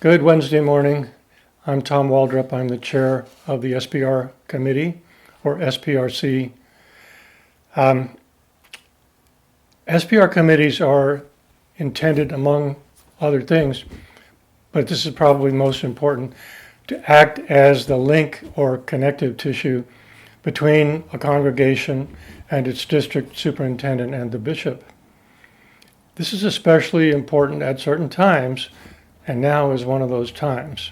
Good Wednesday morning. I'm Tom Waldrop. I'm the chair of the SPR committee, or SPRC. SPR committees are intended, among other things, but this is probably most important, to act as the link or connective tissue between a congregation and its district superintendent and the bishop. This is especially important at certain times, and now is one of those times.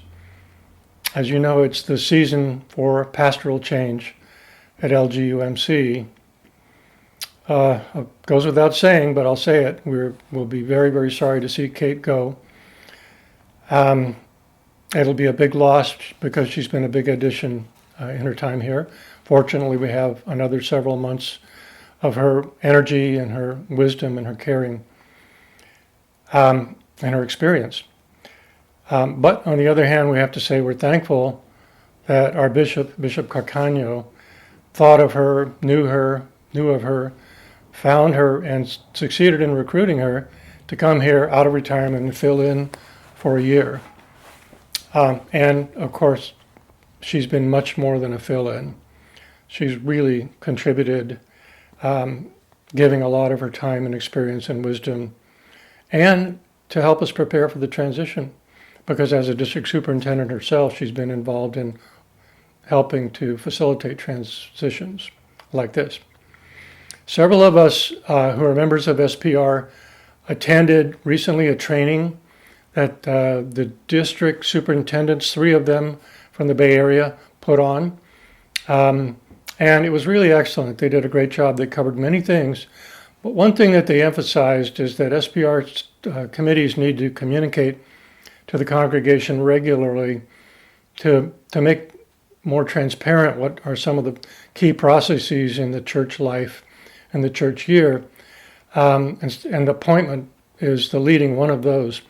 As you know, it's the season for pastoral change at LGUMC. It goes without saying, but I'll say it. We'll be very, very sorry to see Kate go. It'll be a big loss because she's been a big addition in her time here. Fortunately, we have another several months of her energy and her wisdom and her caring and her experience. But on the other hand, we have to say we're thankful that our Bishop Carcaño, thought of her, knew of her, found her, and succeeded in recruiting her to come here out of retirement and fill in for a year. And of course, she's been much more than a fill-in. She's really contributed, giving a lot of her time and experience and wisdom, and to help us prepare for the transition. Because as a district superintendent herself, she's been involved in helping to facilitate transitions like this. Several of us who are members of SPR attended recently a training that the district superintendents, 3 of them from the Bay Area, put on. And it was really excellent. They did a great job. They covered many things. But one thing that they emphasized is that SPR committees need to communicate to the congregation regularly to make more transparent what are some of the key processes in the church life and the church year. And appointment is the leading one of those.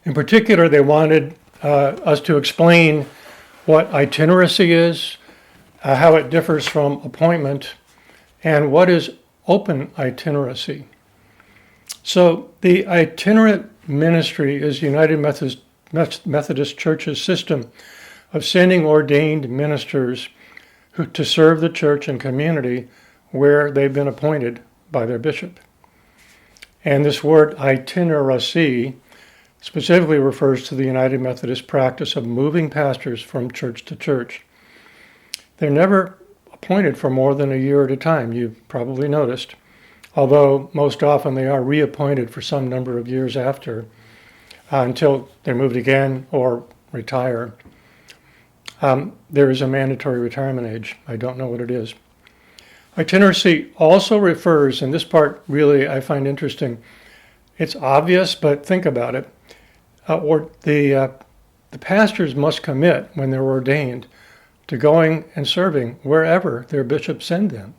In particular, they wanted us to explain what itinerary is, how it differs from appointment, and what is open itinerary. So the itinerant ministry is United Methodist Church's system of sending ordained ministers to serve the church and community where they've been appointed by their bishop. And this word itinerary specifically refers to the United Methodist practice of moving pastors from church to church. They're never appointed for more than a year at a time, you've probably noticed, although most often they are reappointed for some number of years after, until they're moved again or retire. There is a mandatory retirement age. I don't know what it is. Itinerary also refers, and this part really I find interesting, it's obvious, but think about it. The pastors must commit when they're ordained to going and serving wherever their bishops send them,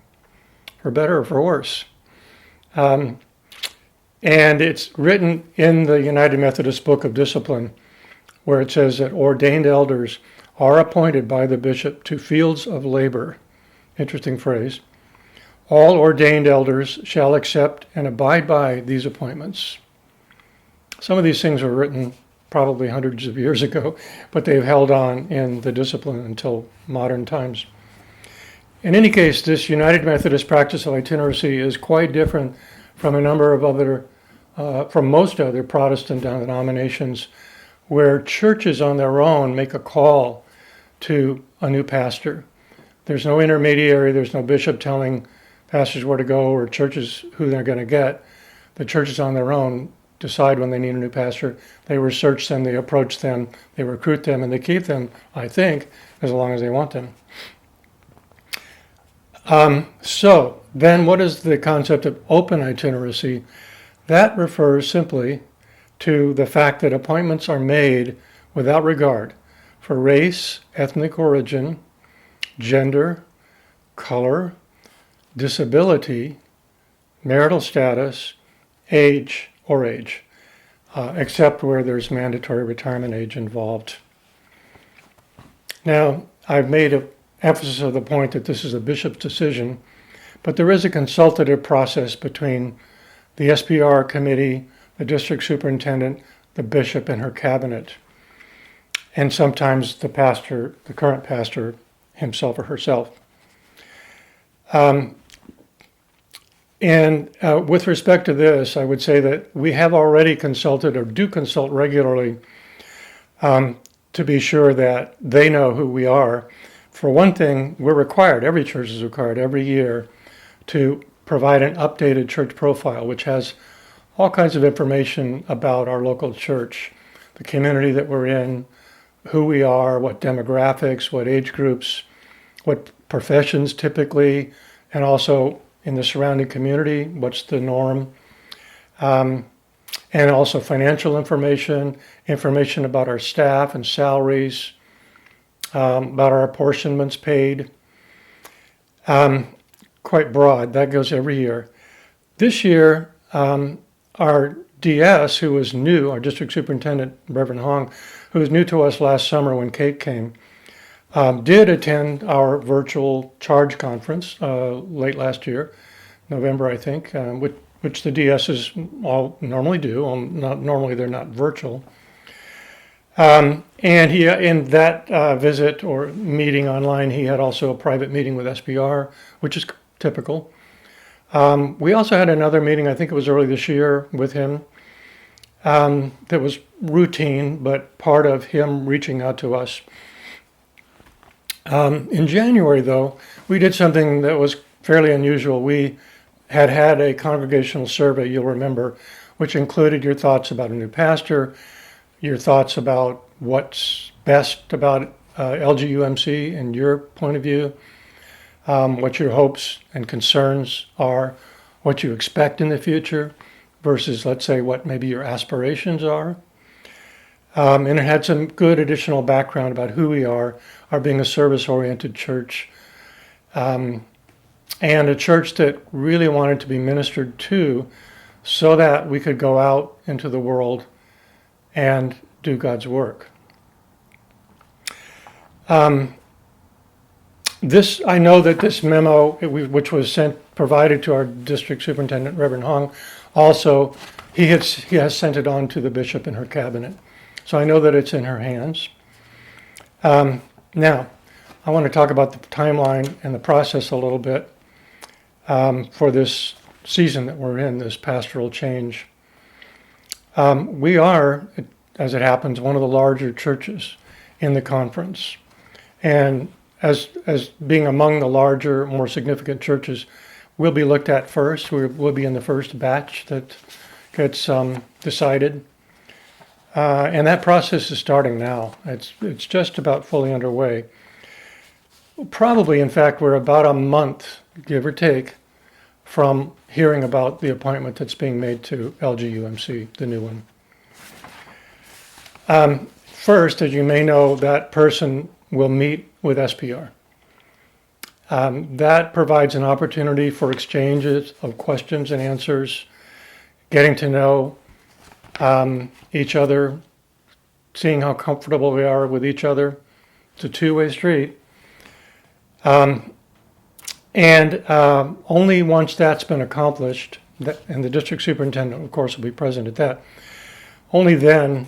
for better or for worse. And it's written in the United Methodist Book of Discipline, where it says that ordained elders are appointed by the bishop to fields of labor. Interesting phrase. All ordained elders shall accept and abide by these appointments. Some of these things were written probably hundreds of years ago, but they've held on in the discipline until modern times. In any case, this United Methodist practice of itinerary is quite different from a number of other, from most other Protestant denominations, where churches on their own make a call to a new pastor. There's no intermediary, there's no bishop telling pastors where to go or churches who they're going to get. The churches on their own decide when they need a new pastor. They research them, they approach them, they recruit them, and they keep them, I think, as long as they want them. So then what is the concept of open itinerary? That refers simply to the fact that appointments are made without regard for race, ethnic origin, gender, color, disability, marital status, age, except where there's mandatory retirement age involved. Now, I've made an emphasis of the point that this is a bishop's decision, but there is a consultative process between the SPR committee, the district superintendent, the bishop and her cabinet, and sometimes the pastor, the current pastor himself or herself. And with respect to this, I would say that we have already consulted or do consult regularly to be sure that they know who we are. For one thing, we're required, every church is required every year to provide an updated church profile, which has all kinds of information about our local church, the community that we're in, who we are, what demographics, what age groups, what professions typically, and also in the surrounding community, what's the norm, and also financial information, information about our staff and salaries, about our apportionments paid. Quite broad. That goes every year. This year, our DS, who was new, our district superintendent, Reverend Hong, who was new to us last summer when Kate came, did attend our virtual charge conference late last year, November, I think, which the DSs all normally do. Normally, they're not virtual. And he, in that visit or meeting online, he had also a private meeting with SPR, which is typical. We also had another meeting, I think it was early this year, with him that was routine, but part of him reaching out to us. In January, though, we did something that was fairly unusual. We had a congregational survey, you'll remember, which included your thoughts about a new pastor, your thoughts about what's best about LGUMC in your point of view, what your hopes and concerns are, what you expect in the future versus, let's say, what maybe your aspirations are. And it had some good additional background about who we are being a service-oriented church, and a church that really wanted to be ministered to so that we could go out into the world and do God's work. I know that this memo, which was provided to our district superintendent, Reverend Hong, also he has sent it on to the bishop and her cabinet. So I know that it's in her hands. Now, I want to talk about the timeline and the process a little bit for this season that we're in, this pastoral change. We are, as it happens, one of the larger churches in the conference. And as being among the larger, more significant churches, we'll be looked at first. We'll be in the first batch that gets decided. And that process is starting now. It's just about fully underway. Probably, in fact, we're about a month, give or take, from hearing about the appointment that's being made to LGUMC, the new one. First, as you may know, that person will meet with SPR. That provides an opportunity for exchanges of questions and answers, getting to know each other, seeing how comfortable we are with each other. It's a two-way street. And only once that's been accomplished, and the district superintendent, of course, will be present at that, only then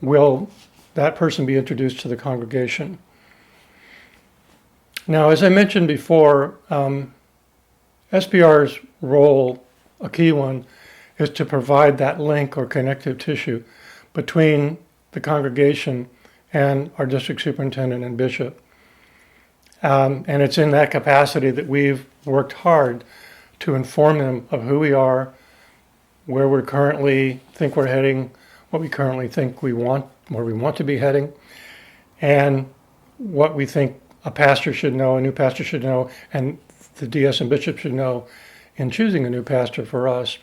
will that person be introduced to the congregation. Now, as I mentioned before, SPR's role, a key one, is to provide that link or connective tissue between the congregation and our district superintendent and bishop. And it's in that capacity that we've worked hard to inform them of who we are, where we currently think we're heading, what we currently think we want, where we want to be heading, and what we think a pastor should know, a new pastor should know, and the DS and bishop should know in choosing a new pastor for us.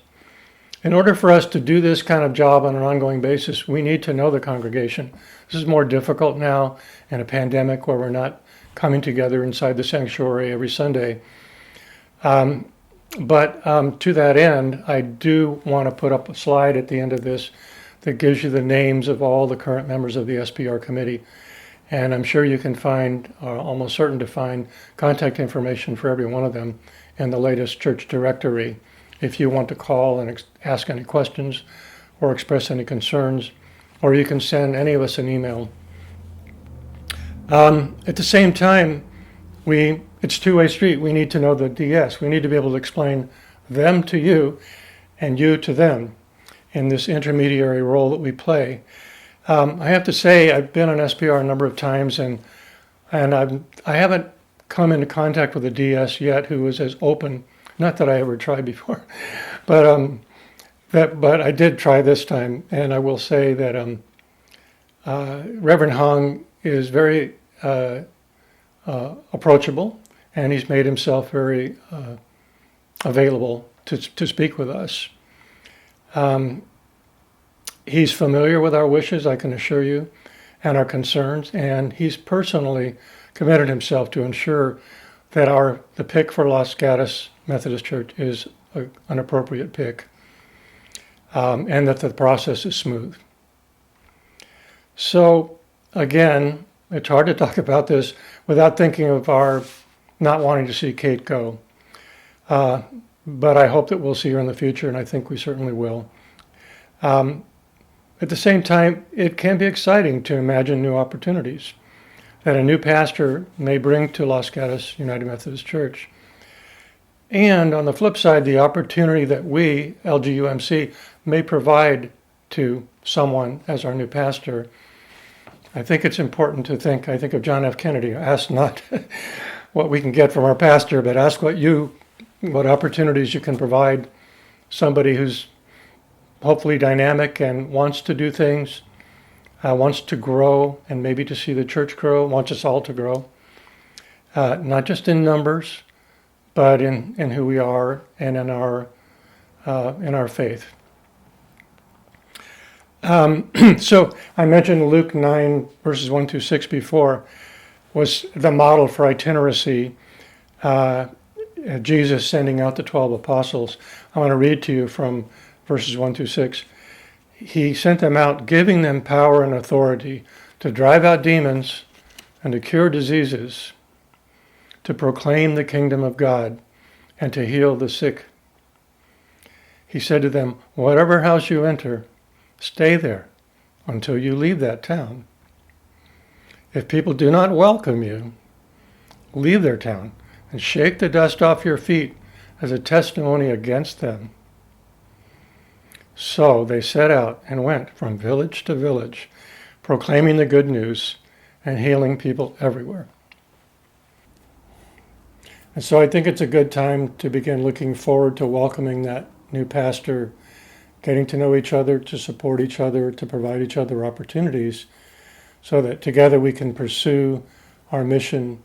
In order for us to do this kind of job on an ongoing basis, we need to know the congregation. This is more difficult now in a pandemic where we're not coming together inside the sanctuary every Sunday. But to that end, I do want to put up a slide at the end of this that gives you the names of all the current members of the SPR committee. And I'm sure you can find, almost certain to find, contact information for every one of them in the latest church directory if you want to call and ask any questions or express any concerns, or you can send any of us an email. At the same time, it's a two-way street. We need to know the DS. We need to be able to explain them to you and you to them in this intermediary role that we play. I have to say, I've been on SPR a number of times, and I haven't come into contact with a DS yet who is as open. Not that I ever tried before, but I did try this time, and I will say that Reverend Hong is very approachable, and he's made himself very available to speak with us. He's familiar with our wishes, I can assure you, and our concerns, and he's personally committed himself to ensure that the pick for Los Gatos Methodist Church is an appropriate pick, and that the process is smooth. So, again, it's hard to talk about this without thinking of our not wanting to see Kate go. But I hope that we'll see her in the future, and I think we certainly will. At the same time, it can be exciting to imagine new opportunities that a new pastor may bring to Los Gatos United Methodist Church. And on the flip side, the opportunity that we, LGUMC, may provide to someone as our new pastor. I think it's important to think of John F. Kennedy. Ask not what we can get from our pastor, but ask what opportunities you can provide somebody who's hopefully dynamic and wants to do things, wants to grow, and maybe to see the church grow, wants us all to grow, not just in numbers, but in who we are and in our faith. So I mentioned Luke 9, verses 1 through 6 before, was the model for itineracy, Jesus sending out the 12 apostles. I want to read to you from verses 1 through 6. He sent them out, giving them power and authority to drive out demons and to cure diseases, to proclaim the kingdom of God, and to heal the sick. He said to them, whatever house you enter, stay there until you leave that town. If people do not welcome you, leave their town and shake the dust off your feet as a testimony against them. So they set out and went from village to village, proclaiming the good news and healing people everywhere. And so I think it's a good time to begin looking forward to welcoming that new pastor, getting to know each other, to support each other, to provide each other opportunities so that together we can pursue our mission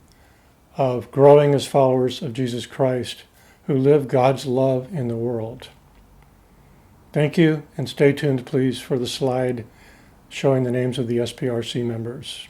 of growing as followers of Jesus Christ who live God's love in the world. Thank you, and stay tuned, please, for the slide showing the names of the SPRC members.